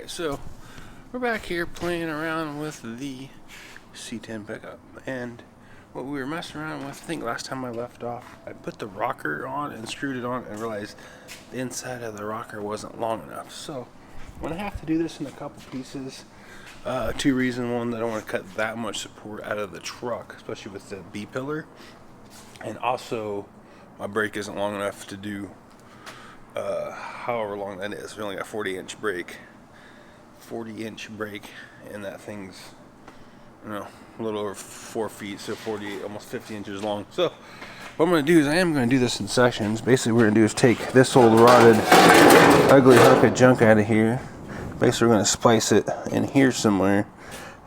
Alright, so we're back here playing around with the C10 pickup, and what we were messing around with, I think last time I left off, I put the rocker on and screwed it on and realized the inside of the rocker wasn't long enough. So I'm going to have to do this in a couple pieces. Two reasons. One, that I don't want to cut that much support out of the truck, especially with the B-pillar, and also my brake isn't long enough to do however long that is. We only got 40-inch brake, and that thing's, you know, a little over 4 feet, so 48, almost 50 inches long. So what I'm going to do is I am going to do this in sections. Basically, what we're going to do is take this old rotted, ugly hunk of junk out of here. Basically, we're going to splice it in here somewhere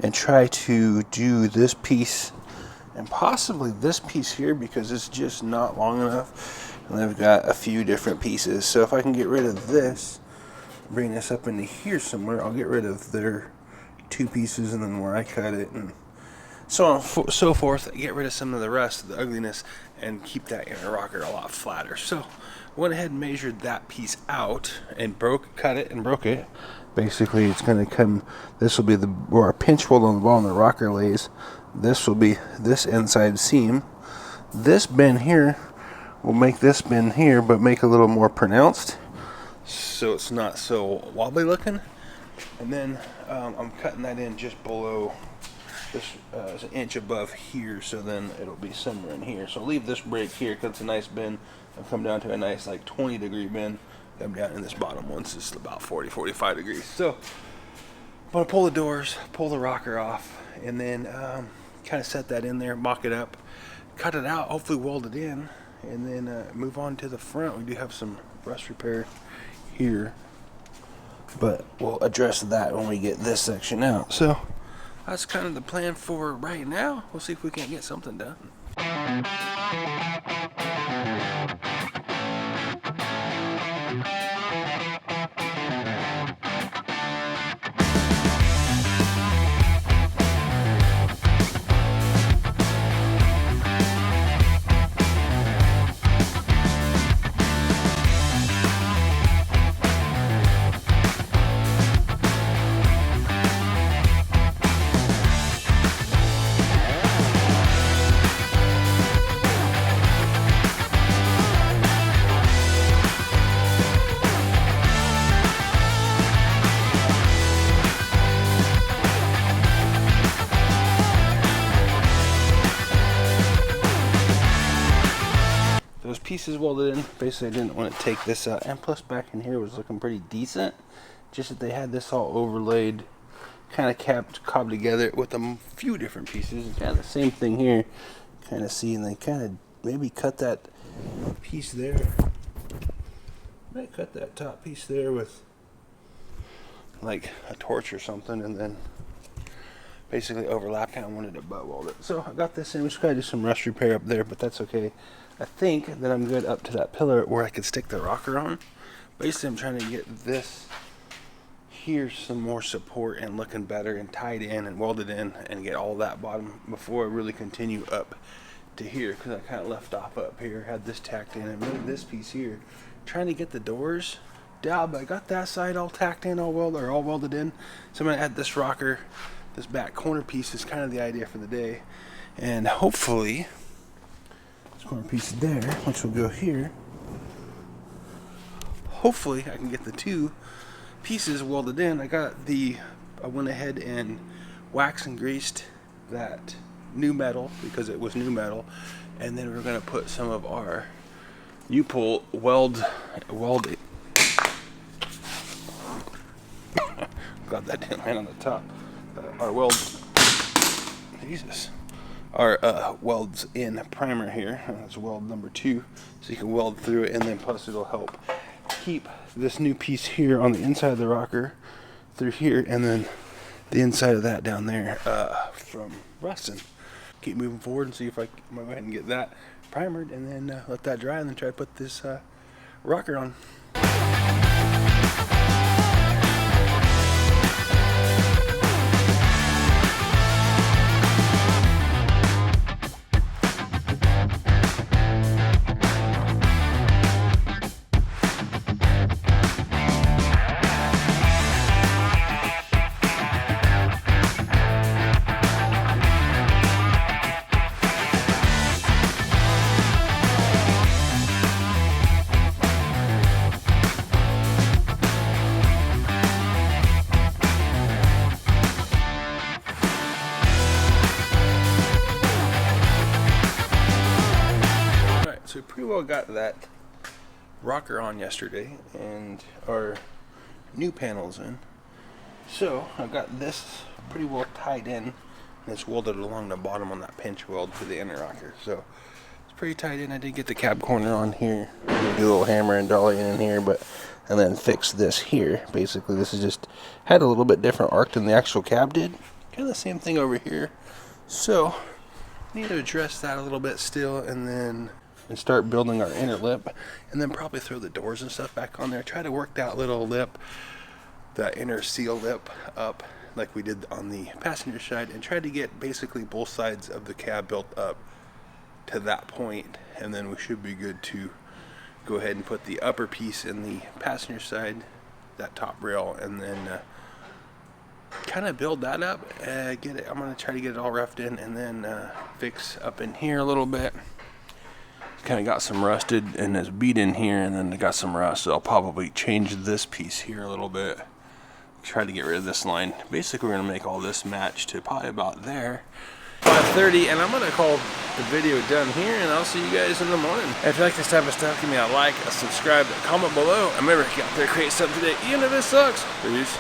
and try to do this piece and possibly this piece here, because it's just not long enough. And I've got a few different pieces. So if I can get rid of this, bring this up into here somewhere, I'll get rid of their two pieces, and then where I cut it, and so on so forth. Get rid of some of the rest of the ugliness and keep that inner rocker a lot flatter. So went ahead and measured that piece out and cut it and broke it. Basically, it's going to come, this will be where our pinch hole on the ball and the rocker lays. This will be this inside seam. This bend here will make this bend here, but make a little more pronounced, so it's not so wobbly looking. And then I'm cutting that in just below this, it's an inch above here, so then it'll be somewhere in here. So I'll leave this break here because it's a nice bend. I'll come down to a nice like 20-degree bend. Come down in this bottom one, so it's about 40-45 degrees. So I'm gonna pull the doors, pull the rocker off, and then kind of set that in there, mock it up, cut it out, hopefully weld it in, and then move on to the front. We do have some rust repair here, but we'll address that when we get this section out. So that's kind of the plan for right now. We'll see if we can't get something done. Those pieces welded in. Basically, I didn't want to take this out, and plus back in here was looking pretty decent, just that they had this all overlaid, kind of cobbed together with a few different pieces, and kind of the same thing here. Kind of see, and they kind of maybe cut that piece there, might cut that top piece there with like a torch or something, and then basically overlap. Kind of wanted to butt weld it, so I got this in. We just gotta do some rust repair up there, but that's okay. I think that I'm good up to that pillar where I could stick the rocker on. Basically, I'm trying to get this here some more support and looking better and tied in and welded in and get all that bottom before I really continue up to here, because I kind of left off up here, had this tacked in, and made this piece here. Trying to get the doors down, but I got that side all tacked in, all welded in. So I'm going to add this rocker. This back corner piece is kind of the idea for the day, and hopefully this corner piece there, which will go here, hopefully I can get the two pieces welded in. I went ahead and waxed and greased that new metal because it was new metal, and then we're going to put some of our U-pull weld got that damn hand on the top. Our welds in primer here. That's weld number 2, so you can weld through it, and then plus it'll help keep this new piece here on the inside of the rocker through here, and then the inside of that down there from rusting. Keep moving forward and see if I can go ahead and get that primered, and then let that dry, and then try to put this rocker on. I got that rocker on yesterday and our new panels in. So I got this pretty well tied in, and it's welded along the bottom on that pinch weld to the inner rocker. So it's pretty tight in. I did get the cab corner on here, do a little hammer and dolly in here, and then fix this here. Basically, this is just had a little bit different arc than the actual cab did. Kind of the same thing over here. So need to address that a little bit still, and start building our inner lip, and then probably throw the doors and stuff back on there. Try to work that little lip, that inner seal lip up like we did on the passenger side, and try to get basically both sides of the cab built up to that point, and then we should be good to go ahead and put the upper piece in the passenger side, that top rail, and then kind of build that up. Get it. I'm gonna try to get it all roughed in, and then fix up in here a little bit. Kind of got some rusted and it's beat in here, and then I got some rust, so I'll probably change this piece here a little bit. Try to get rid of this line. Basically, we're gonna make all this match to probably about there. 5:30, and I'm gonna call the video done here, and I'll see you guys in the morning. If you like this type of stuff, give me a like, a subscribe, a comment below, and remember, get out there, create something today, even if it sucks. Peace.